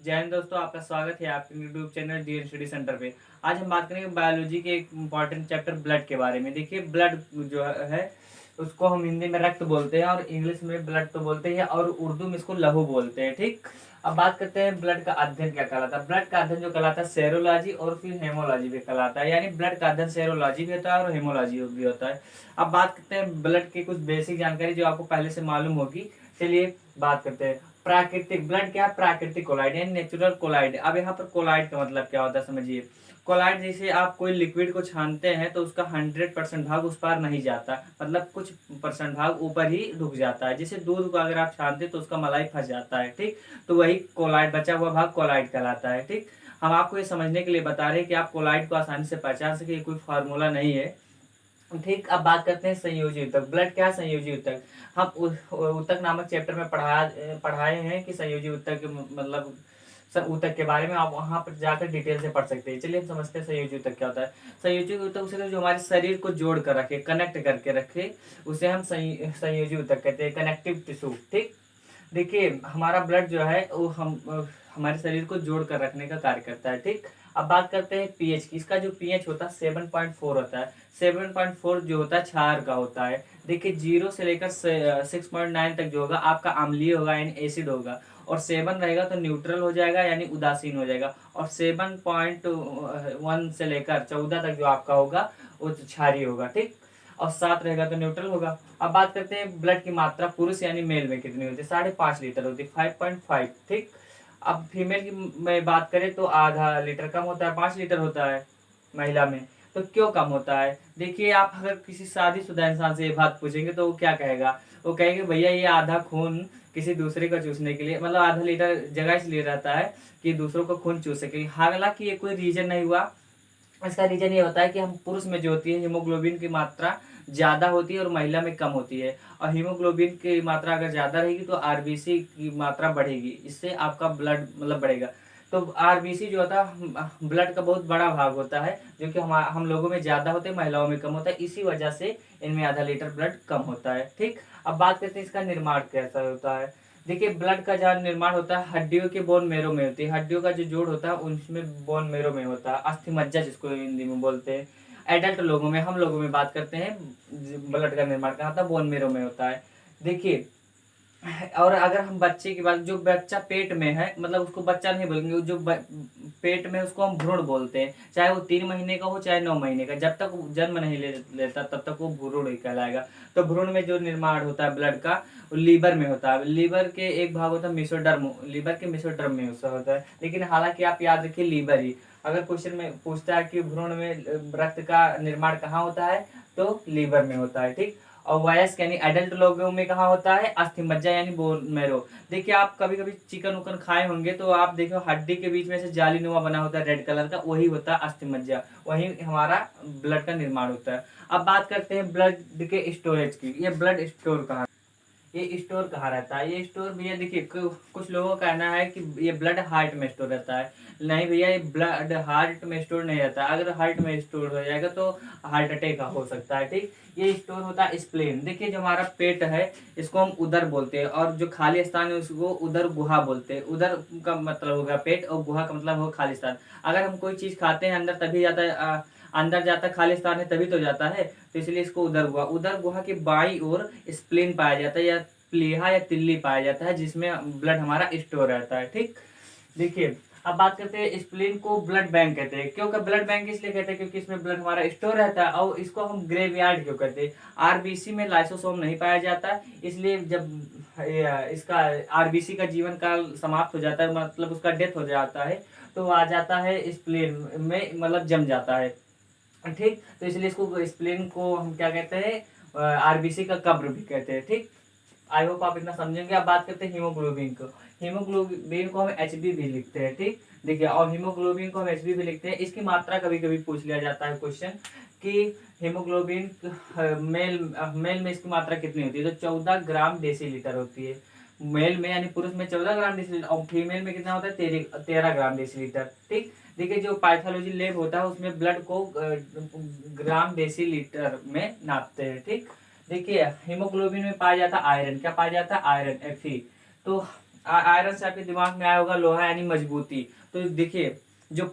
जय हिंद दोस्तों, आपका स्वागत है आपके YouTube channel D study centre पे। आज हम बात करेंगे बायोलॉजी के एक इम्पॉर्टेंट चैप्टर ब्लड के बारे में। देखिए, ब्लड जो है उसको हम हिंदी में रक्त बोलते हैं और इंग्लिश में ब्लड तो बोलते हैं और उर्दू में इसको लहू बोलते हैं। ठीक। अब बात करते हैं ब्लड का अध्ययन क्या कहलाता है। ब्लड का अध्ययन जो कहलाता है सेरोलॉजी और फिर हेमोलॉजी भी कहलाता है, यानी ब्लड का अध्ययन सेरोलॉजी भी होता है और हेमोलॉजी भी होता है। अब बात करते हैं ब्लड की कुछ बेसिक जानकारी जो आपको पहले से मालूम होगी। चलिए बात करते हैं। प्राकृतिक ब्लड क्या है? प्राकृतिक कोलाइड यानी नेचुरल कोलाइड। अब यहाँ पर कोलाइड का मतलब क्या होता है समझिए। कोलाइड जैसे आप कोई लिक्विड को छानते हैं तो उसका 100% भाग उस पार नहीं जाता, मतलब कुछ परसेंट भाग ऊपर ही रुक जाता है। जैसे दूध को अगर आप छानते हैं तो उसका मलाई फंस जाता है। ठीक। तो वही कोलाइड, बचा हुआ भाग कोलाइड कहलाता है। ठीक। हम आपको ये समझने के लिए बता रहे हैं कि आप कोलाइड को आसानी से पहचान सके, कोई फार्मूला नहीं है। ठीक। अब बात करते हैं संयोजी ऊतक। ब्लड क्या है? संयोजी ऊतक। हम ऊतक नामक चैप्टर में पढ़ाए हैं कि संयोजी ऊतक मतलब ऊतक के बारे में आप वहां पर जाकर डिटेल से पढ़ सकते हैं। चलिए हम समझते हैं संयोजी ऊतक क्या होता है। संयोजी ऊतक उसे तो जो हमारे शरीर को जोड़ कर रखे, कनेक्ट करके रखे, उसे हम संयोजी ऊतक कहते हैं, कनेक्टिव टिश्यू। ठीक। देखिए, हमारा ब्लड जो है वो हमारे शरीर को जोड़ कर रखने का कार्य करता है। ठीक। अब बात करते हैं पीएच की। इसका जो पीएच होता है 7.4 होता है। 7.4 जो होता है क्षार का होता है। देखिए, 0 से लेकर 6.9 तक जो होगा आपका अम्लीय होगा यानी एसिड होगा, और 7 रहेगा तो न्यूट्रल हो जाएगा यानी उदासीन हो जाएगा, और 7.1 से लेकर 14 तक जो आपका होगा वो क्षारीय होगा। ठीक। और 7 रहेगा तो न्यूट्रल होगा। अब बात करते हैं ब्लड की मात्रा पुरुष यानी मेल में कितनी होती है। 5.5 लीटर होती है, 5.5। ठीक। अब फीमेल की में बात करें तो आधा लीटर कम होता है, 5 लीटर होता है महिला में। तो क्यों कम होता है? देखिए, आप अगर किसी शादीशुदा इंसान से ये बात पूछेंगे तो वो क्या कहेगा? वो कहेंगे भैया ये आधा खून किसी दूसरे का चूसने के लिए, मतलब आधा लीटर जगह इसलिए रहता है कि दूसरों को खून चूस सके। हालांकि ये कोई रीजन नहीं हुआ। इसका रीजन ये होता है कि हम पुरुष में जो होती है हीमोग्लोबिन की मात्रा ज्यादा होती है और महिला में कम होती है। और हीमोग्लोबिन की मात्रा अगर ज्यादा रहेगी तो आरबीसी की मात्रा बढ़ेगी, इससे आपका ब्लड मतलब बढ़ेगा। तो आरबीसी जो होता है ब्लड का बहुत बड़ा भाग होता है, जो कि हम लोगों में ज्यादा होते हैं, महिलाओं में कम होता है। इसी वजह से इनमें आधा लीटर ब्लड कम होता है। ठीक। अब बात करते हैं इसका निर्माण कैसा होता है। देखिए, ब्लड का जहाँ निर्माण होता है हड्डियों के बोन मेरो में होती है। हड्डियों का जो जोड़ होता है उनमें बोन मेरो में होता है, अस्थि मज्जा जिसको हिंदी में बोलते हैं। एडल्ट लोगों में, हम लोगों में बात करते हैं, ब्लड का निर्माण कहाँ होता है? बोन मेरो में होता है। देखिए, और अगर हम बच्चे की बात, जो बच्चा पेट में है, मतलब उसको बच्चा नहीं बोलेंगे, जो पेट में उसको हम भ्रूण बोलते हैं, चाहे वो 3 महीने का हो चाहे 9 महीने का, जब तक वो जन्म नहीं लेता तब तक वो भ्रूण ही कहलाएगा। तो भ्रूण में जो निर्माण होता है ब्लड का वो लीवर में होता है। लीवर के एक भाग होता है मेसोडर्म, लीवर के मेसोडर्म में उसका होता है। लेकिन हालांकि आप याद रखिए लीवर ही। अगर क्वेश्चन में पूछता है कि भ्रूण में रक्त का निर्माण कहाँ होता है तो लीवर में होता है। ठीक। और वयस्क यानी एडल्ट लोगों में कहाँ होता है? अस्थि मज्जा यानी बोन मैरो। देखिए, आप कभी कभी चिकन उकन खाए होंगे तो आप देखो हड्डी के बीच में से जाली नुमा बना होता है रेड कलर का, वही होता है अस्थि मज्जा, वही हमारा ब्लड का निर्माण होता है। अब बात करते हैं ब्लड के स्टोरेज की। ये ब्लड स्टोर कहाँ, ये स्टोर कहाँ रहता है? ये स्टोर भैया देखिए, कुछ लोगों का कहना है कि ये ब्लड हार्ट में स्टोर रहता है। नहीं भैया, ये ब्लड हार्ट में स्टोर नहीं रहता। अगर हार्ट में स्टोर हो जाएगा तो हार्ट अटैक हो सकता है। ठीक। ये स्टोर होता है स्प्लेन। देखिए, जो हमारा पेट है इसको हम उदर बोलते हैं, और जो खाली स्थान है उसको उदर गुहा बोलते हैं। उदर का मतलब होगा पेट और गुहा का मतलब होगा खाली स्थान। अगर हम कोई चीज खाते हैं अंदर तभी जाता है, अंदर जाता है, खाली स्थान है तभी तो जाता है, तो इसलिए इसको उदर गुहा। उदर गुहा के बाईं ओर स्प्लीन पाया जाता है, या प्लीहा या तिल्ली पाया जाता है, जिसमें ब्लड हमारा स्टोर रहता है। ठीक। देखिए, अब बात करते हैं स्प्लीन को ब्लड बैंक कहते हैं। क्योंकि ब्लड बैंक इसलिए कहते हैं क्योंकि इसमें ब्लड हमारा स्टोर रहता है। और इसको हम ग्रेवयार्ड क्यों कहते हैं? आरबीसी में लाइसोसोम नहीं पाया जाता, इसलिए जब इसका आरबीसी का जीवन काल समाप्त हो जाता है, मतलब उसका डेथ हो जाता है, तो वो आ जाता है स्प्लीन में, मतलब जम जाता है। ठीक। तो इसलिए इसको स्प्लीन को हम क्या कहते हैं? आरबीसी का कब्र भी कहते हैं। ठीक। आई होप आप इतना समझेंगे। अब बात करते हैं हीमोग्लोबिन को। हीमोग्लोबिन को हम एचबी भी लिखते हैं। ठीक। देखिए, और हीमोग्लोबिन को हम एचबी भी लिखते हैं। इसकी मात्रा कभी कभी पूछ लिया जाता है क्वेश्चन कि हीमोग्लोबिन मेल मेल में इसकी मात्रा कितनी होती है, तो 14 ग्राम डेसीलीटर होती है। मेल में यानी पुरुष में 14 ग्राम डेसीलीटर, और फीमेल में कितना होता है? 13 ग्राम डेसीलीटर। ठीक। देखिए, जो पैथोलॉजी लैब होता है उसमें ब्लड को ग्राम डेसीलीटर में नापते हैं। ठीक। देखिए, हीमोग्लोबिन में पाया जाता है आयरन। क्या पाया जाता है? Iron, Fe। तो आयरन से आपके दिमाग में आया होगा लोहा यानी मजबूती। तो देखिए जो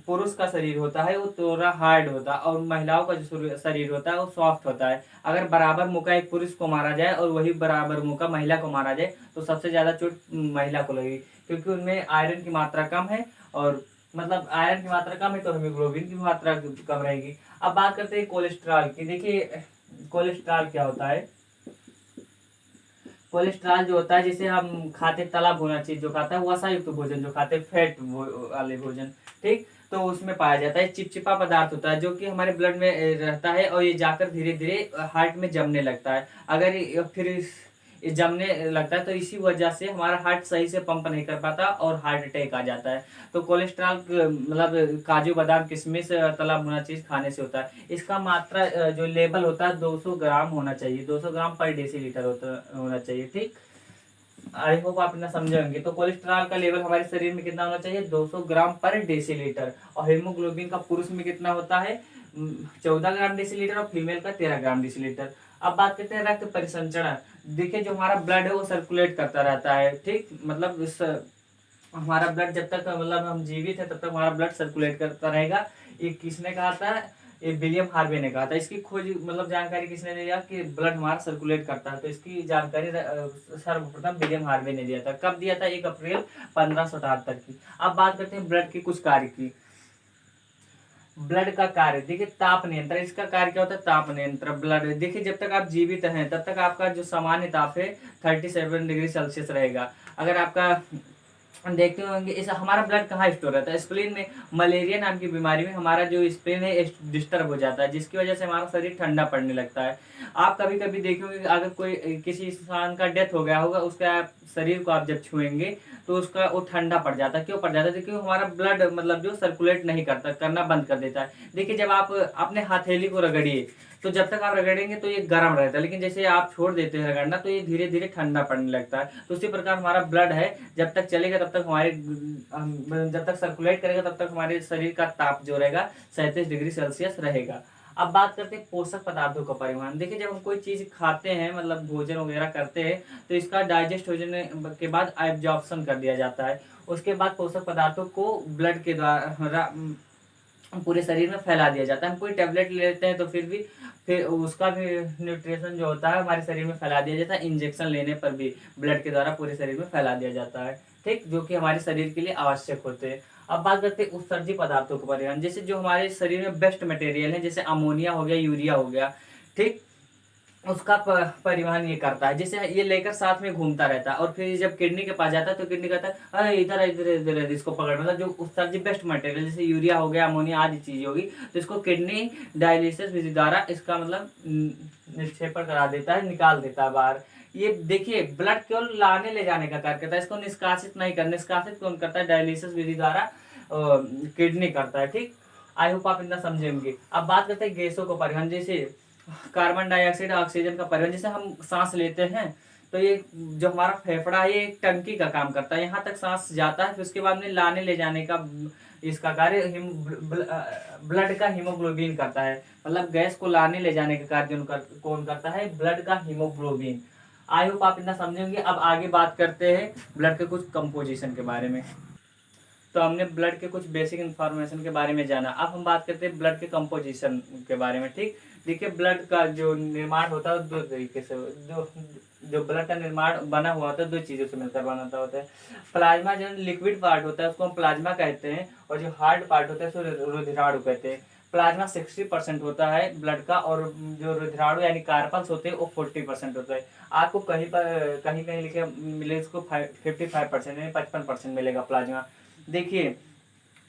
पुरुष का शरीर होता है वो थोड़ा हार्ड होता है और महिलाओं का जो शरीर होता है वो सॉफ्ट होता है। अगर बराबर मुक्का एक पुरुष को मारा जाए और वही बराबर मुक्का महिला को मारा जाए तो सबसे ज्यादा चोट महिला को लगेगी, क्योंकि उनमें आयरन की मात्रा कम है और मतलब आयरन की मात्रा कम है तो हीमोग्लोबिन की मात्रा कम रहेगी। अब बात करते हैं कोलेस्ट्रॉल की। देखिए कोलेस्ट्रॉल क्या होता है। कोलेस्ट्रॉल जो होता है जिसे हम खाते तला भुना चीज जो खाता है, वसा युक्त भोजन जो खाते फैट वाले भोजन, ठीक, तो उसमें पाया जाता है। चिपचिपा पदार्थ होता है जो कि हमारे ब्लड में रहता है और ये जाकर धीरे धीरे हार्ट में जमने लगता है। अगर फिर ये जमने लगता है तो इसी वजह से हमारा हार्ट सही से पंप नहीं कर पाता और हार्ट अटैक आ जाता है। तो कोलेस्ट्रॉल मतलब काजू बादाम किशमिश तला भुना चीज खाने से होता है। इसका मात्रा जो लेवल होता है 200 ग्राम होना चाहिए, 200 ग्राम पर डेसीलीटर होना चाहिए, ठीक। आई होप आप इतना समझे होंगे। तो कोलेस्ट्रॉल का लेवल हमारे शरीर में कितना होना चाहिए, 200 ग्राम पर डेसीलीटर। और हीमोग्लोबिन का पुरुष में कितना होता है, 14 ग्राम डेसीलीटर और फीमेल का 13 ग्राम डेसीलीटर। अब बात करते हैं रक्त परिसंचरण। देखिए जो हमारा ब्लड है वो सर्कुलेट करता रहता है, ठीक, मतलब इस हमारा ब्लड जब तक मतलब हम जीवित है तब तक हमारा ब्लड सर्कुलेट करता रहेगा। ये किसने कहा था, ये विलियम हार्वे ने कहा था। इसकी खोज मतलब जानकारी किसने दिया कि ब्लड हमारा सर्कुलेट करता है, तो इसकी जानकारी सर्वप्रथम विलियम हार्वे ने दिया था। कब दिया था, 1 अप्रैल 1578 की। अब बात करते हैं ब्लड के कुछ कार्य की। ब्लड का कार्य देखिए ताप नियंत्रण। इसका कार्य क्या होता है, ताप नियंत्रण। ब्लड देखिए जब तक आप जीवित हैं तब तक आपका जो सामान्य ताप है 37 डिग्री सेल्सियस रहेगा। अगर आपका हम देखते होंगे इस हमारा ब्लड कहाँ स्टोर रहता है, स्प्लीन में। मलेरिया नाम की बीमारी में हमारा जो स्प्लीन है डिस्टर्ब हो जाता है, जिसकी वजह से हमारा शरीर ठंडा पड़ने लगता है। आप कभी कभी देखे होंगे अगर कोई किसी इंसान का डेथ हो गया होगा, उसका शरीर को आप जब छुएंगे तो उसका वो ठंडा पड़ जाता है। क्यों पड़ जाता है, क्योंकि हमारा ब्लड मतलब जो सर्कुलेट नहीं करता, करना बंद कर देता है। देखिए जब आप अपने हथेली को रगड़िए तो जब तक आप रगड़ेंगे तो ये गर्म रहता है, लेकिन जैसे आप छोड़ देते हैं रगड़ना तो ये धीरे धीरे ठंडा पड़ने लगता है। तो उसी प्रकार हमारा ब्लड है जब तक चलेगा तब तक हमारे जब तक सर्कुलेट करेगा तब तक हमारे शरीर का ताप जो रहेगा 37 डिग्री सेल्सियस रहेगा। अब बात करते हैं पोषक पदार्थों का परिवहन। देखिए जब हम कोई चीज खाते हैं मतलब भोजन वगैरह करते हैं तो इसका डाइजेस्ट हो जाने के बाद एब्जॉर्प्शन कर दिया जाता है। उसके बाद पोषक पदार्थों को ब्लड के द्वारा पूरे शरीर में फैला दिया जाता है। हम कोई टेबलेट लेते हैं तो फिर उसका भी न्यूट्रिशन जो होता है हमारे शरीर में फैला दिया जाता है। इंजेक्शन लेने पर भी ब्लड के द्वारा पूरे शरीर में फैला दिया जाता है, ठीक, जो कि हमारे शरीर के लिए आवश्यक होते हैं। अब बात करते हैं उत्सर्जी पदार्थों के परिवहन। जैसे जो हमारे शरीर में बेस्ट मटेरियल है, जैसे अमोनिया हो गया, यूरिया हो गया, ठीक, उसका परिवहन ये करता है। जैसे ये लेकर साथ में घूमता रहता है और फिर जब किडनी के पास जाता है तो किडनी कहता है अरे इधर इधर इधर इधर, इसको पकड़, मतलब जो उत्सर्जित बेस्ट मटेरियल जैसे यूरिया हो गया, अमोनिया आदि चीज होगी, तो इसको किडनी डायलिसिस विधि द्वारा इसका मतलब निक्षेपण करा देता है, निकाल देता है बाहर। ये देखिए ब्लड केवल लाने ले जाने का कार्य करता है, इसको निष्कासित नहीं करता। निष्कासित कौन करता है, डायलिसिस विधि द्वारा किडनी करता है, ठीक। आई होप आप इतना समझेंगे। अब बात करते हैं गैसों को परिवहन। जैसे कार्बन डाइऑक्साइड, ऑक्सीजन का परिवहन। जैसे हम सांस लेते हैं तो ये जो हमारा फेफड़ा है ये एक टंकी का काम करता है, यहाँ तक सांस जाता है, फिर उसके बाद में लाने ले जाने का इसका कार्य ब्लड का हीमोग्लोबिन करता है। मतलब गैस को लाने ले जाने का कार्य कौन करता है, ब्लड का हीमोग्लोबिन। आई होप आप इतना समझेंगे। अब आगे बात करते हैं ब्लड के कुछ कंपोजिशन के बारे में। तो हमने ब्लड के कुछ बेसिक इंफॉर्मेशन के बारे में जाना। अब हम बात करते हैं ब्लड के कंपोजिशन के बारे में, ठीक। देखिए ब्लड का जो निर्माण होता है दो तरीके से, जो ब्लड का निर्माण बना हुआ होता है दो चीजों से मिलकर बनाता होता है। प्लाज्मा जो लिक्विड पार्ट होता है उसको हम प्लाज्मा कहते हैं, और जो हार्ड पार्ट होता है उसको रुधिराणु कहते हैं। प्लाज्मा 60% होता है ब्लड का, और जो रुधिराणु यानी कार्पल्स होते हैं वो 40% होता है। आपको कहीं पर कहीं कहीं लिखे मिले इसको 55% यानी 55% मिलेगा प्लाज्मा। देखिए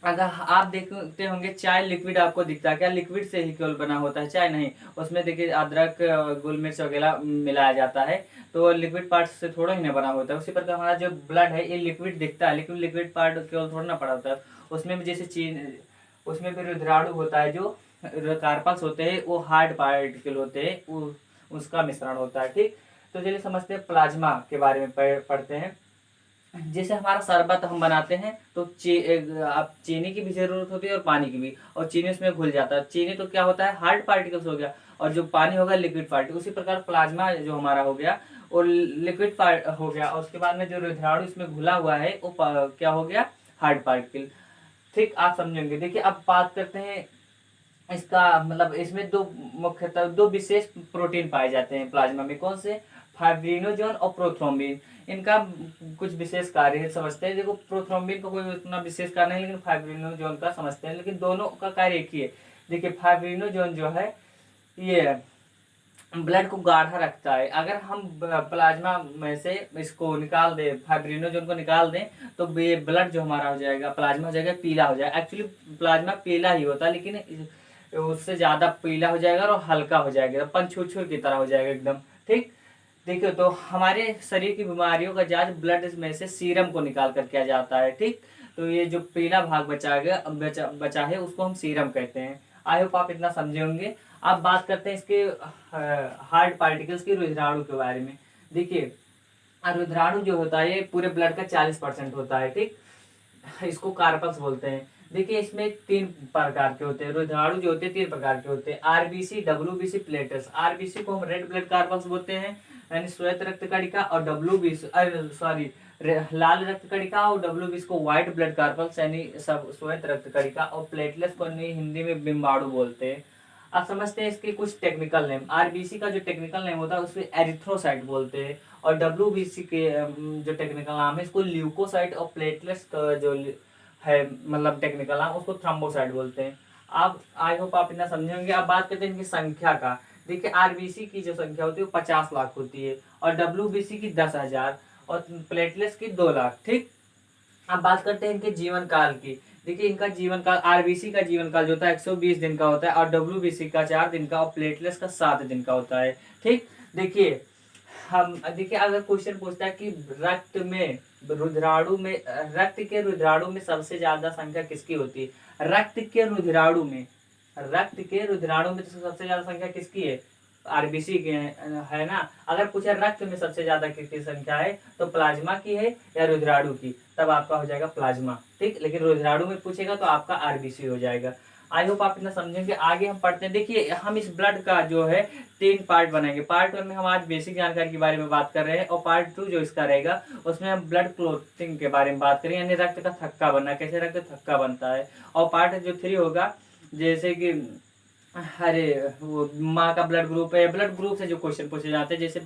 अगर आप देखते होंगे चाय लिक्विड आपको दिखता है क्या, लिक्विड से ही केवल बना होता है चाय नहीं, उसमें देखिए अदरक गोल मिर्च वगैरह मिलाया जाता है, तो लिक्विड पार्ट से थोड़ा ही ना बना होता है। उसी प्रकार हमारा जो ब्लड है ये लिक्विड दिखता है, लेकिन लिक्विड पार्ट केवल थोड़ा ना पड़ा होता है। उसमें भी जैसे चीन उसमें भी रुधिराणु होता है, जो कार्पल्स होते हैं वो हार्ड पार्टिकल होते हैं, उसका मिश्रण होता है, ठीक। तो चलिए समझते हैं प्लाज्मा के बारे में पढ़ते हैं। जैसे हमारा शरबत हम बनाते हैं तो आप चीनी की भी जरूरत होती है और पानी की भी, और चीनी उसमें घुल जाता है। चीनी तो क्या होता है हार्ड पार्टिकल्स हो गया, और जो पानी होगा लिक्विड पार्टिकल। उसी प्रकार प्लाज्मा जो हमारा हो गया और लिक्विड पार्ट हो गया, और उसके बाद में जो रुधिराणु इसमें घुला हुआ है वो क्या हो गया, हार्ड पार्टिकल। ठीक, आप समझेंगे। देखिए अब बात करते हैं इसका मतलब, इसमें दो मुख्यतः दो विशेष प्रोटीन पाए जाते हैं प्लाज्मा में। कौन से? फाइब्रिनोजन और प्रोथ्रोम्बिन। इनका कुछ विशेष कार्य है, समझते हैं। देखो प्रोथ्रोम्बिन का कोई उतना विशेष कार्य नहीं, लेकिन फाइब्रिनोजन का समझते हैं, लेकिन दोनों का कार्य एक ही है। देखिए फाइब्रिनोजन जो है ये ब्लड को गाढ़ा रखता है। अगर हम प्लाज्मा में से इसको निकाल दें, फाइब्रिनोजन को निकाल दें, तो ये ब्लड जो हमारा हो जाएगा, प्लाज्मा हो जाएगा पीला हो जाएगा। एक्चुअली प्लाज्मा पीला ही होता है, लेकिन उससे ज़्यादा पीला हो जाएगा और हल्का हो जाएगा, पंचुछुर की तरह हो जाएगा एकदम। ठीक, देखिए तो हमारे शरीर की बीमारियों का जांच ब्लड में से सीरम को निकाल कर किया जाता है। ठीक, तो ये जो पीला भाग बचा है उसको हम सीरम कहते हैं। आई होप आप इतना समझे होंगे। अब बात करते हैं इसके हार्ड पार्टिकल्स की, रुधिराणु के बारे में। देखिए रुधिराणु जो होता है ये पूरे ब्लड का 40% होता है। ठीक, इसको कार्पल्स बोलते हैं। देखिए इसमें 3 प्रकार के होते हैं रुधिराणु, जो होते हैं 3 प्रकार के होते हैं, आरबीसी, डब्ल्यूबीसी, प्लेटलेट्स। आरबीसी को हम रेड ब्लड कार्पल्स बोलते हैं, यानी श्वेत रक्त कणिका, और लाल रक्त कणिका, और डब्ल्यूबीसी को व्हाइट ब्लड कार्पल्स यानी सब श्वेत रक्त कणिका, और प्लेटलेट्स को हिंदी में बिम्बाणु बोलते हैं। आप समझते हैं इसके कुछ टेक्निकल नेम। आरबीसी का जो टेक्निकल नेम होता है उसको एरिथ्रोसाइट बोलते हैं, और डब्ल्यूबीसी के जो टेक्निकल नाम है इसको ल्यूकोसाइट, और प्लेटलेट्स का जो है मतलब टेक्निकल नाम उसको थ्रोम्बोसाइट बोलते हैं। आप आई होप आप इतना समझेंगे। अब बात करते हैं इनकी संख्या का। देखिए आरबीसी की जो संख्या होती है वो 50 लाख होती है, और डब्ल्यूबीसी की 10,000, और प्लेटलेट्स की 2 लाख। ठीक, अब बात करते हैं इनके जीवन काल की। देखिए इनका जीवन काल, आरबीसी का जीवन काल जो होता है 120 दिन का होता है, और डब्ल्यूबीसी का 4 दिन का, और प्लेटलेट्स का 7 दिन का होता है। ठीक, देखिए अगर क्वेश्चन पूछता है कि रक्त में रुधिराणु में रक्त के रुधिराणु में सबसे ज्यादा संख्या किसकी होती है? रक्त के रुधिराणु में तो सबसे ज्यादा संख्या किसकी है? आरबीसी के है ना। अगर पूछा रक्त में सबसे ज्यादा किसकी संख्या है, तो प्लाज्मा की है या रुधिराणु की, तब आपका हो जाएगा प्लाज्मा। ठीक, लेकिन रुधिराणु में पूछेगा तो आपका आरबीसी हो जाएगा। आई होप आप इतना समझेंगे। आगे हम पढ़ते हैं। देखिए हम इस ब्लड का जो है 3 पार्ट बनाएंगे। पार्ट 1 में हम आज बेसिक जानकारी के बारे में बात कर रहे हैं, और पार्ट 2 जो इसका रहेगा उसमें हम ब्लड क्लोटिंग के बारे में बात करेंगे, यानी रक्त का थक्का बनना, कैसे रक्त थक्का बनता है। और पार्ट जो 3 होगा, जैसे कि अरे वो माँ का ब्लड ग्रुप है, ब्लड ग्रुप से जो क्वेश्चन पूछे जाते हैं, जैसे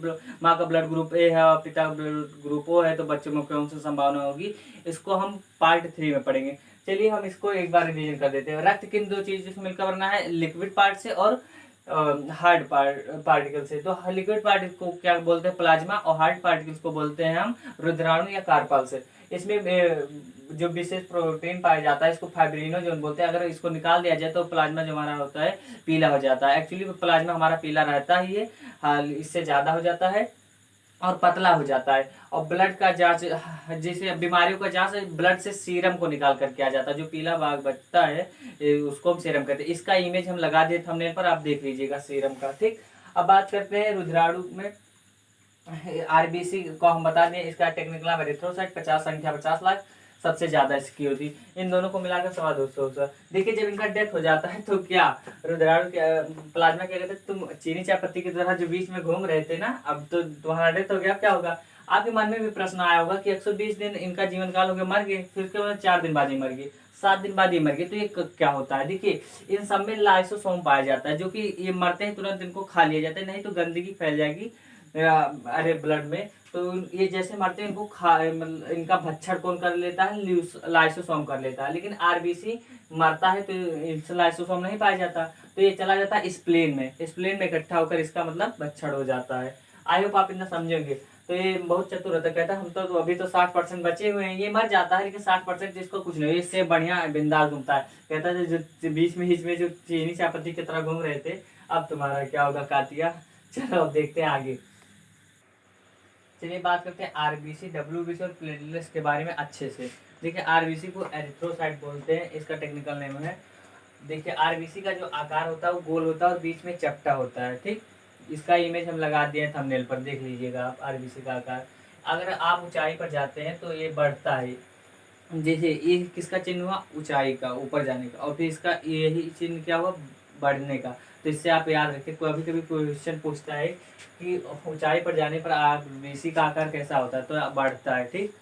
माँ का ब्लड ग्रुप ए है और पिता का ब्लड ग्रुप ओ है, तो बच्चों में कौन सी संभावना होगी, इसको हम पार्ट 3 में पढ़ेंगे। चलिए हम इसको एक बार रिवीजन कर देते हैं। रक्त किन 2 चीजों से मिलकर बनना है? लिक्विड पार्ट से और हार्ड पार्टिकल से। तो लिक्विड पार्टिकल को क्या बोलते हैं? प्लाज्मा, और हार्ड पार्टिकल्स को बोलते हैं हम रुधिराणु या कार्पल से। इसमें जो विशेष प्रोटीन पाया जाता है इसको फाइब्रिनोजन बोलते हैं। अगर इसको निकाल दिया जाए तो प्लाज्मा जो हमारा होता है पीला हो जाता है। एक्चुअली प्लाज्मा हमारा पीला रहता ही है, इससे ज़्यादा हो जाता है और पतला हो जाता है। और ब्लड का जांच, जैसे बीमारियों का जांच ब्लड से सीरम को निकाल कर किया जाता है। जो पीला भाग बचता है उसको हम सीरम कहते हैं। इसका इमेज हम लगा दिए थंबनेल पर, आप देख लीजिएगा सीरम का। ठीक, अब बात करते हैं रुधिराणु में आरबीसी को हम बता दें, इसका टेक्निकल नाम एरिथ्रोसाइट, 50 संख्या 50 लाख सबसे ज्यादा इसकी होती। इन दोनों को मिलाकर 250। देखिए जब इनका डेथ हो जाता है तो क्या रुधिराणु प्लाज्मा क्या कहते हैं, तुम चीनी चाय पत्ती की तरह जो बीच में घूम रहे थे ना, अब तो तुम्हारा डेथ हो गया, क्या होगा? आपके मन में भी प्रश्न आया होगा कि 120 दिन इनका जीवन काल हो गया, मर गए, फिर उसके बाद 4 दिन बाद ही मर गए, 7 दिन बाद ही मर गए, तो ये क्या होता है? देखिए इन सब में लाइसोसोम पाया जाता है, जो कि ये मरते हैं तुरंत इनको खा लिया जाता है, नहीं तो गंदगी फैल जाएगी अरे ब्लड में। तो ये जैसे मरते हैं इनको मतलब इनका भक्षण कौन कर लेता है? लाइसोसोम कर लेता है। लेकिन आरबीसी मरता है तो इससे लाइसोसोम नहीं पाया जाता, तो ये चला जाता है स्प्लेन में इकट्ठा होकर इसका मतलब भक्षण हो जाता है। आई होप आप इतना समझेंगे। तो ये बहुत चतुर होता है, कहता है हम तो अभी तो 60% बचे हुए हैं, ये मर जाता है लेकिन 60% जिसको कुछ नहीं, इससे बढ़िया बिंदास घूमता है। कहता है जो बीच में जो चीनी चायपत्ती की तरह घूम रहे थे, अब तुम्हारा क्या होगा कातिया। चलो अब देखते हैं आगे। चलिए बात करते हैं आरबीसी, डब्ल्यूबीसी और प्लेटलेट्स के बारे में अच्छे से। देखिए आरबीसी को एरिथ्रोसाइट बोलते हैं, इसका टेक्निकल नेम है। देखिए आरबीसी का जो आकार होता है वो गोल होता है और बीच में चपटा होता है। ठीक, इसका इमेज हम लगा दिए हैं थंबनेल पर, देख लीजिएगा आप आरबीसी का आकार। अगर आप ऊंचाई पर जाते हैं तो ये बढ़ता है, जैसे ये किसका चिन्ह हुआ? ऊंचाई का, ऊपर जाने का। और फिर इसका यही चिन्ह क्या हुआ? बढ़ने का। तो इससे आप याद रखिए, कभी कभी क्वेश्चन पूछता है कि ऊंचाई पर जाने पर आरबीसी का आकार कैसा होता है, तो बढ़ता है। ठीक,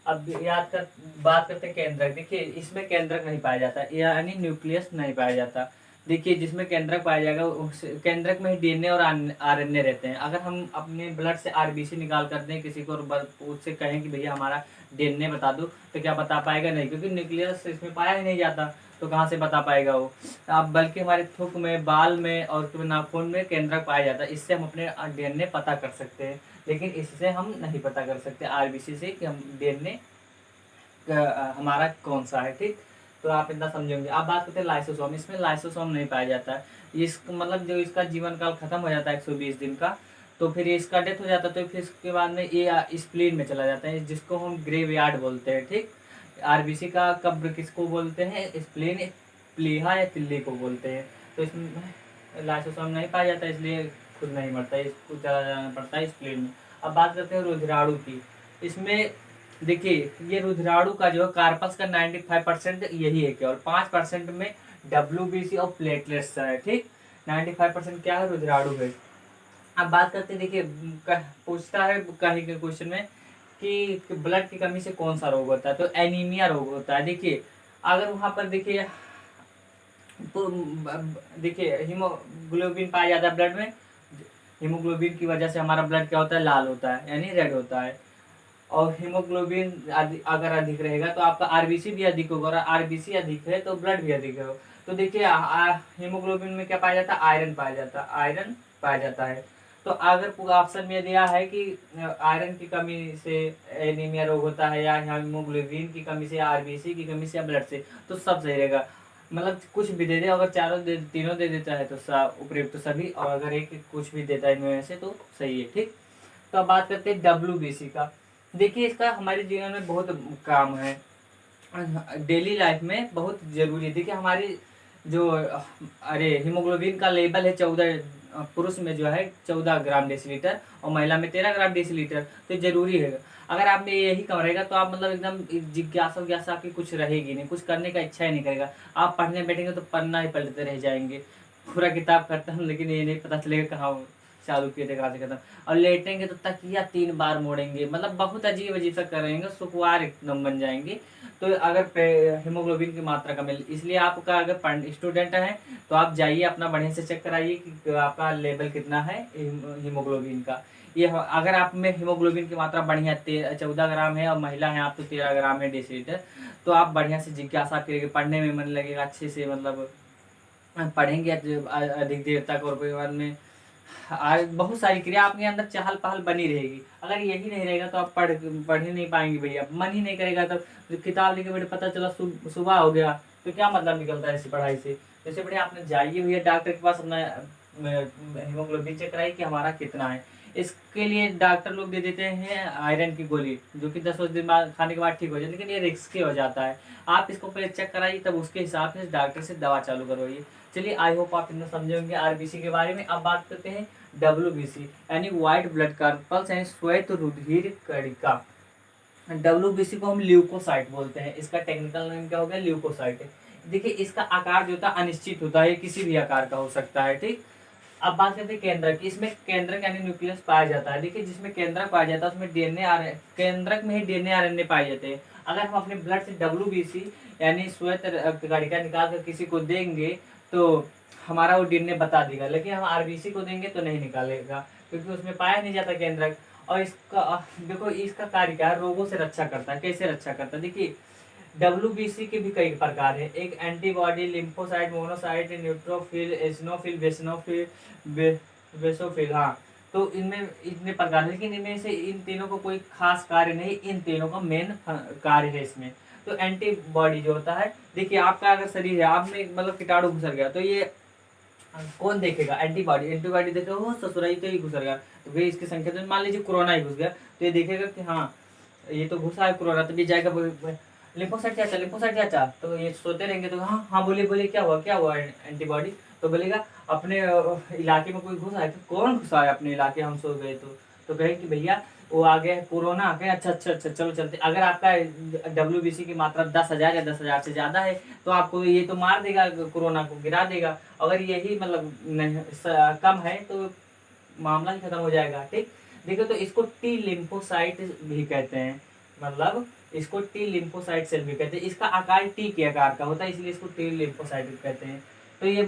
अब याद कर बात करते हैं केंद्रक। देखिए इसमें केंद्रक नहीं पाया जाता, यानी न्यूक्लियस नहीं पाया जाता। देखिए जिसमें केंद्रक पाया जाएगा उस केंद्रक में ही डीएनए और आरएनए रहते हैं। अगर हम अपने ब्लड से आरबीसी निकाल कर दें किसी को और उससे कहें कि भैया हमारा डीएनए बता दो, तो क्या बता पाएगा? नहीं, क्योंकि न्यूक्लियस इसमें पाया ही नहीं जाता, तो कहाँ से बता पाएगा वो। अब बल्कि हमारे थूक में, बाल में और नाखून में केंद्रक पाया जाता है, इससे हम अपने डीएनए पता कर सकते हैं। लेकिन इससे हम नहीं पता कर सकते आरबीसी से कि हम डीएनए हमारा कौन सा है। ठीक, तो आप इतना समझेंगे। अब बात करते हैं लाइसोसोम। इसमें लाइसोसोम नहीं पाया जाता है। इस मतलब जो इसका जीवन काल खत्म हो जाता है 120 दिन का, तो फिर इसका डेथ हो जाता है, तो फिर इसके बाद में ये स्प्लीन में चला जाता है, जिसको हम ग्रेवयार्ड बोलते हैं। ठीक, आरबीसी का कब्र किसको बोलते हैं? स्प्लीन, प्लीहा या तिल्ली को बोलते हैं। तो इसमें लाइसोसोम नहीं पाया जाता, इसलिए खुद नहीं मरता है, इसको चला जाना पड़ता है स्प्लीन में। अब बात करते हैं रुधिराणु की। इसमें देखिए ये रुधिराणु का जो कार्पस का 95% यही है, केवल 5% में डब्ल्यूबीसी और प्लेटलेट्स है। ठीक, 95% क्या है? रुधिराणु है। अब बात करते हैं, देखिए पूछता है कहीं के क्वेश्चन में कि ब्लड की कमी से कौन सा रोग होता है, तो एनीमिया रोग होता है। देखिए अगर वहां पर देखिए हीमोग्लोबिन पाया जाता है ब्लड में, हीमोग्लोबिन की वजह से हमारा ब्लड क्या होता है? लाल होता है, यानी रेड होता है। और हीमोग्लोबिन अगर अधिक रहेगा तो आपका आरबीसी भी अधिक होगा, और आरबीसी अधिक है तो ब्लड भी अधिक है। तो देखिए हीमोग्लोबिन में क्या पाया जाता है? आयरन पाया जाता है, आयरन पाया जाता है। तो अगर ऑप्शन में दिया है कि आयरन की कमी से एनीमिया रोग होता है, या हीमोग्लोबिन की कमी से, आरबीसी की कमी से, या ब्लड से, तो सब सही रहेगा। मतलब कुछ भी दे दे, अगर चारों तीनों दे देता है तो उपयुक्त तो सभी, और अगर एक कुछ भी देता है इनमें से तो सही है। ठीक, तो अब बात करते हैं डब्ल्यूबीसी का। देखिए इसका हमारे जीवन में बहुत काम है, डेली लाइफ में बहुत जरूरी है। देखिए हमारी जो अरे हीमोग्लोबिन का लेवल है 14, पुरुष में जो है 14 ग्राम डेसीलीटर और महिला में 13 ग्राम डेसीलीटर, तो जरूरी है। अगर आप में यही कम रहेगा तो आप मतलब एकदम जिज्ञासा आपकी कुछ रहेगी नहीं, कुछ करने का इच्छा ही नहीं करेगा। आप पढ़ने बैठेंगे तो पढ़ना ही पढ़ते रह जाएंगे, पूरा किताब खत्म, लेकिन ये नहीं पता चलेगा कहाँ चालू किए थे कहाँ से खत्म। और लेटेंगे तो तकिया 3 बार मोड़ेंगे, मतलब बहुत अजीब अजीब सा करेंगे, सुकुवार एकदम बन जाएंगे। तो अगर हीमोग्लोबिन की मात्रा कम है, इसलिए आपका अगर स्टूडेंट है तो आप जाइए अपना बढ़िया से चेक कराइए कि आपका लेवल कितना है हीमोग्लोबिन का। ये अगर आप में हीमोग्लोबिन की मात्रा बढ़िया 14 ग्राम है और महिला है आप तो 13 ग्राम है डेसीलीटर, तो आप बढ़िया से जिज्ञासा करिएगा, पढ़ने में मन लगेगा अच्छे से, मतलब पढ़ेंगे अधिक देर तक, और फिर बाद में बहुत सारी क्रिया आपके अंदर चहल पहल बनी रहेगी। अगर यही नहीं रहेगा तो आप पढ़ ही नहीं पाएंगे भैया, मन ही नहीं करेगा। तो किताब लेके बैठे, पता चला सुबह हो गया, तो क्या मतलब निकलता है ऐसी पढ़ाई से। जैसे बढ़िया आपने जाइए भैया डॉक्टर के पास, अपना हीमोग्लोबिन चेक कराइए कि हमारा कितना है। इसके लिए डॉक्टर लोग दे देते हैं आयरन की गोली, जो कि 10 दिन बाद खाने के बाद ठीक हो जाए, लेकिन ये रिस्की हो जाता है। आप इसको पहले चेक कराइए, तब उसके हिसाब से डॉक्टर से दवा चालू करवाइए। चलिए आई होप आप इतना समझे होंगे आरबीसी के बारे में। अब बात करते हैं डब्ल्यूबीसी, यानी व्हाइट ब्लड कार्पल्स यानी श्वेत रुधिर कणिका। डब्ल्यूबीसी को हम ल्यूकोसाइट बोलते हैं, इसका टेक्निकल नेम क्या हो गया? ल्यूकोसाइट। देखिए इसका आकार जो होता है अनिश्चित होता है, किसी भी आकार का हो सकता है। ठीक, अब बात करते हैं केंद्रक की। इसमें केंद्रक यानी न्यूक्लियस पाया जाता है। देखिए जिसमें केंद्रक पाया जाता है उसमें डीएनए केंद्रक में ही डीएनए आरएनए पाए जाते हैं। अगर हम अपने ब्लड से डब्ल्यूबीसी यानी श्वेत रक्त कणिका निकाल कर किसी को देंगे तो हमारा वो डीएनए बता देगा, लेकिन हम आरबीसी को देंगे तो नहीं निकालेगा, क्योंकि उसमें पाया नहीं जाता केंद्रक। और इसका देखो इसका कार्य क्या है? रोगों से रक्षा करता है। कैसे रक्षा करता है? देखिए डब्ल्यूबीसी के भी कई प्रकार है, एक antibody, lymphocyte, monocyte, neutrophil, eosinophil, basophil. हाँ, तो इनमें इतने प्रकार है, लेकिन इनमें से इन तीनों को कोई खास कार्य नहीं, इन तीनों का मेन कार्य है इसमें। तो एंटीबॉडी जो होता है, देखिए आपका अगर शरीर है, आप में मतलब कीटाणु घुस गया, तो ये कौन देखेगा? एंटीबॉडी। एंटीबॉडी देखेगा वो ससुराई तो ही घुस गया, तो वे इसकी संख्या, तो मान लीजिए कोरोना ही घुस गया, तो ये देखेगा कि हाँ ये तो घुसा है कोरोना, तो भी जाएगा लिम्फोसाइट क्या चाह, लिम्फोसाइट क्या चाह, तो ये सोते रहेंगे, तो हाँ हाँ बोलिए बोलिए क्या हुआ एंटीबॉडी, तो बोलेगा अपने इलाके में कोई घुसा है, तो कौन घुसा है अपने इलाके, हम सो गए तो कहे कि भैया वो आ गया है कोरोना आ गया। अच्छा अच्छा अच्छा, चलो चलते। अगर आपका WBC की मात्रा 10,000 या 10,000 से ज़्यादा है तो आपको ये तो मार देगा, कोरोना को गिरा देगा। अगर यही मतलब नहीं कम है तो मामला ही खत्म हो जाएगा। ठीक, देखो तो इसको टी लिम्फोसाइट भी कहते हैं, मतलब इसको टी लिम्फोसाइट सेल भी कहते हैं। इसका आकार टी के आकार का होता है, इसलिए इसको टी लिम्फोसाइट कहते हैं। तो ये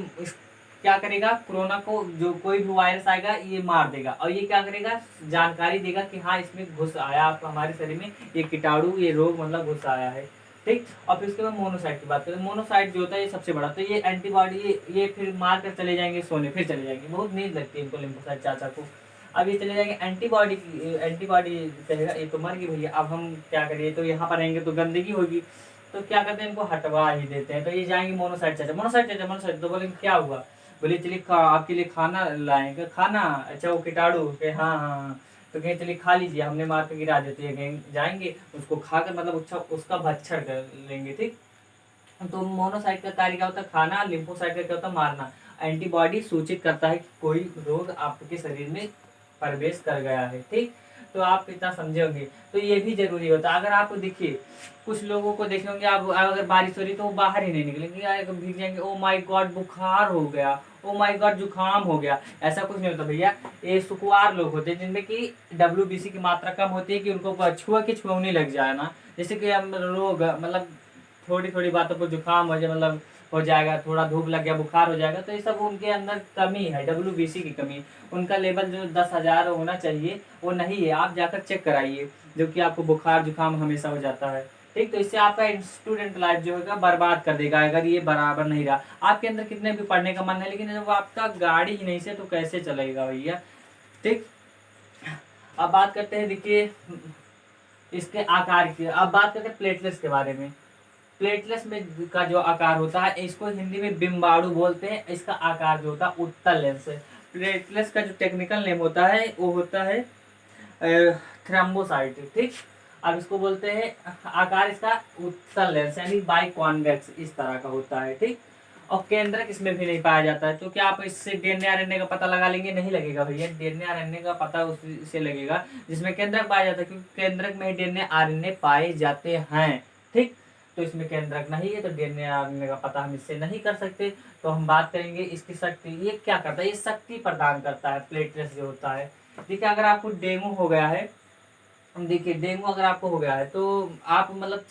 क्या करेगा, कोरोना को जो कोई भी वायरस आएगा ये मार देगा, और ये क्या करेगा, जानकारी देगा कि हाँ इसमें घुस आया आपको हमारे शरीर में, ये कीटाणु ये रोग मतलब घुस आया है। ठीक, और फिर उसके बाद मोनोसाइट की बात करें। मोनोसाइट जो होता है ये सबसे बड़ा, तो ये एंटीबॉडी ये फिर मार कर चले जाएंगे सोने, फिर चले जाएंगे, बहुत नींद लगती है इनको लिम्फोसाइट चाचा को। अब ये चले जाएंगे एंटीबॉडी की, एंटीबॉडी कहेगा ये तो मर गई भैया, अब हम क्या करिए, तो यहाँ पर रहेंगे तो गंदगी होगी, तो क्या करते हैं इनको हटवा ही देते हैं। तो ये जाएंगे मोनोसाइट चाचा, मोनोसाइट चाचा मोनोसाइट, तो बोलेंगे क्या हुआ, बोले चलिए आपके लिए खाना लाएंगे। खाना, अच्छा वो कीटाणु के, हाँ हाँ हाँ, तो कहें चलिए खा लीजिए, हमने मार के गिरा देते हैं, कहीं जाएंगे उसको खाकर मतलब अच्छा उसका भक्षण कर लेंगे। ठीक, तो मोनोसाइट का कार्य क्या होता है, खाना, लिम्फोसाइट का क्या होता है, मारना। एंटीबॉडी सूचित करता है कि कोई रोग आपके शरीर में प्रवेश कर गया है। ठीक, तो आप इतना समझे होंगे, तो ये भी जरूरी होता है। अगर आप देखिए कुछ लोगों को देखे होंगे आप, अगर बारिश हो रही तो वो बाहर ही नहीं निकलेंगे, यार भीग जाएंगे, ओ माय गॉड बुखार हो गया, ओ माय गॉड जुकाम हो गया। ऐसा कुछ नहीं होता भैया, ये सुकुवार लोग होते हैं जिनमें कि WBC की मात्रा कम होती है, कि उनको छुआ की छुअनी लग जाए ना, जैसे कि हम रोग मतलब थोड़ी थोड़ी बातों पर जुकाम हो जाए, मतलब हो जाएगा, थोड़ा धूप लग गया बुखार हो जाएगा, तो ये सब उनके अंदर कमी है, WBC की कमी। उनका लेवल जो 10,000 होना चाहिए वो नहीं है, आप जाकर चेक कराइए, जो कि आपको बुखार जुकाम हमेशा हो जाता है। ठीक, तो इससे आपका स्टूडेंट लाइफ जो है बर्बाद कर देगा अगर ये बराबर नहीं रहा। आपके अंदर कितने भी पढ़ने का मन है, लेकिन जब आपका गाड़ी ही नहीं से तो कैसे चलेगा भैया। ठीक, अब बात करते हैं, देखिए इसके आकार की, अब बात करते हैं प्लेटलेट्स के बारे में। प्लेटलेट्स में का जो आकार होता है इसको हिंदी में बिम्बाणु बोलते हैं, इसका आकार जो होता है उत्तल लेंस है। प्लेटलेट्स का जो टेक्निकल नेम होता है वो होता है थ्रोम्बोसाइट। ठीक, अब इसको बोलते हैं, आकार इसका उत्तल लेंस यानी बाई कॉन्वेक्स इस तरह का होता है। ठीक, और केंद्रक इसमें भी नहीं पाया जाता है, तो क्या आप इससे डीएनए आरएनए का पता लगा लेंगे, नहीं लगेगा भैया। डीएनए आरएनए का पता उससे लगेगा जिसमें केंद्रक पाया जाता है, क्योंकि केंद्रक में ही डीएनए आरएनए पाए जाते हैं। ठीक, तो इसमें केंद्रक नहीं है तो डीएनए आरएनए का पता हम इससे नहीं कर सकते। तो हम बात करेंगे इसकी शक्ति, ये क्या करता है, ये शक्ति प्रदान करता है प्लेटलेट्स जो होता है। देखिए अगर आपको डेंगू हो गया है, देखिए डेंगू अगर आपको हो गया है तो आप मतलब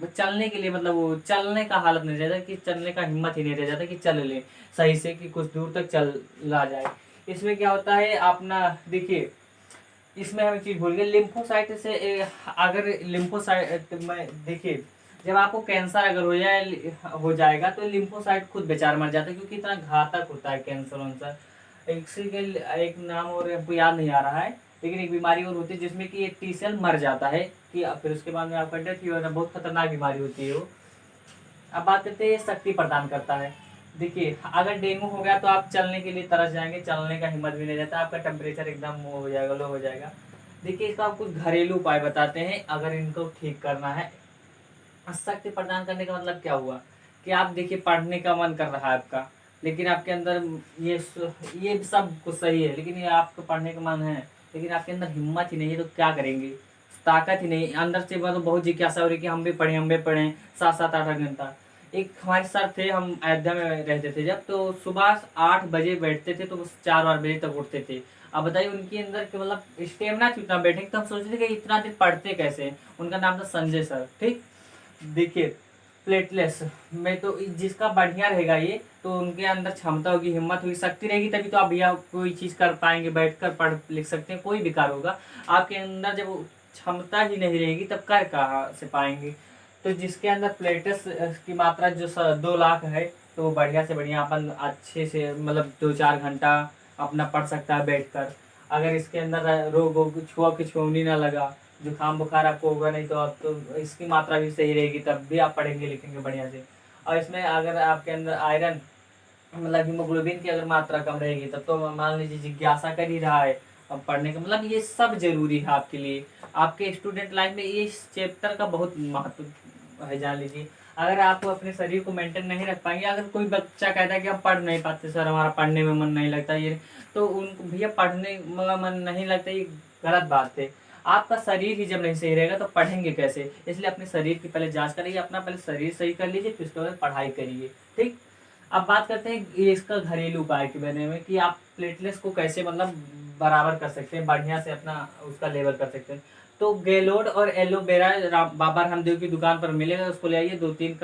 चलने के लिए, मतलब वो चलने का हालत नहीं रहता, कि चलने का हिम्मत ही नहीं रह जाता कि चल ले सही से, कि कुछ दूर तक चला जाए। इसमें क्या होता है अपना, देखिए इसमें हम एक चीज भूल गए, लिम्फोसाइट से अगर लिम्फोसाइट में देखिए, जब आपको कैंसर अगर हो जाएगा तो लिम्फोसाइट खुद बेचारा मर जाता है, क्योंकि इतना घातक होता है कैंसर वंसर। एक नाम और हमको याद नहीं आ रहा है, लेकिन एक बीमारी और होती है जिसमें कि एक टी सेल मर जाता है, कि फिर उसके बाद में आपका डेथ ही होना, बहुत खतरनाक बीमारी होती है वो। अब बात करते हैं शक्ति प्रदान करता है। देखिए अगर डेंगू हो गया तो आप चलने के लिए तरस जाएंगे, चलने का हिम्मत भी नहीं रहता, आपका टेम्परेचर एकदम वो हो जाएगा, लो हो जाएगा। देखिए इसका आप कुछ घरेलू उपाय बताते हैं अगर इनको ठीक करना है। शक्ति प्रदान करने का मतलब क्या हुआ, कि आप देखिए पढ़ने का मन कर रहा है आपका, लेकिन आपके अंदर ये सब कुछ सही है, लेकिन ये आपको पढ़ने का मन है, लेकिन आपके अंदर हिम्मत ही नहीं है, तो क्या करेंगे, ताकत ही नहीं अंदर से, मतलब बहुत जिज्ञासा हो रही कि हम भी पढ़ें 7-7 8 घंटा। एक हमारे सर थे, हम अयोध्या में रहते थे जब, तो सुबह 8 बजे बैठते थे तो 4 बजे तक उठते थे। अब बताइए उनके अंदर के मतलब स्टेमिना थी उतना बैठने की, तो हम सोचते थे कि इतना देर पढ़ते कैसे हैं। उनका नाम था संजय सर। ठीक, देखिए प्लेटलेट्स में तो जिसका बढ़िया रहेगा ये, तो उनके अंदर क्षमता होगी, हिम्मत होगी, शक्ति रहेगी, तभी तो आप भैया कोई चीज़ कर पाएंगे, बैठकर पढ़ लिख सकते हैं, कोई भी कार्य होगा। आपके अंदर जब क्षमता ही नहीं रहेगी तब कर कहाँ से पाएंगे। तो जिसके अंदर प्लेटलेट्स की मात्रा जो 2 लाख है, तो वो बढ़िया से बढ़िया अपन अच्छे से मतलब 2-4 घंटा अपना पढ़ सकता है बैठकर। अगर इसके अंदर रोग छुआ की छुअनी ना लगा, जुकाम बुखार आपको होगा नहीं, तो आप तो इसकी मात्रा भी सही रहेगी, तब भी आप पढ़ेंगे लिखेंगे बढ़िया से। और इसमें अगर आपके अंदर आयरन मतलब हीमोग्लोबिन की अगर मात्रा कम रहेगी, तब तो मान लीजिए जिज्ञासा कर ही रहा है अब पढ़ने का, मतलब ये सब जरूरी है आपके लिए, आपके स्टूडेंट लाइफ में इस चैप्टर का बहुत महत्व है, जान लीजिए। अगर आप अपने शरीर को मेंटेन नहीं रख पाएंगे, अगर कोई बच्चा कहता है कि हम पढ़ नहीं पाते सर, हमारा पढ़ने में मन नहीं लगता, ये तो उनको भैया पढ़ने में मन नहीं लगता, ये गलत बात है। आपका शरीर ही जब नहीं सही रहेगा तो पढ़ेंगे कैसे? इसलिए अपने शरीर की पहले जाँच करिए, अपना पहले शरीर सही कर लीजिए, फिर उसके बाद पढ़ाई करिए, ठीक? अब बात करते हैं ये इसका घरेलू उपाय के बारे में कि आप प्लेटलेट्स को कैसे मतलब बराबर कर सकते हैं, बढ़िया से अपना उसका लेवल कर सकते हैं। तो गेलोड और एलोवेरा बाबा रामदेव की दुकान पर मिलेगा, उसको ले आइए 2-3 कप।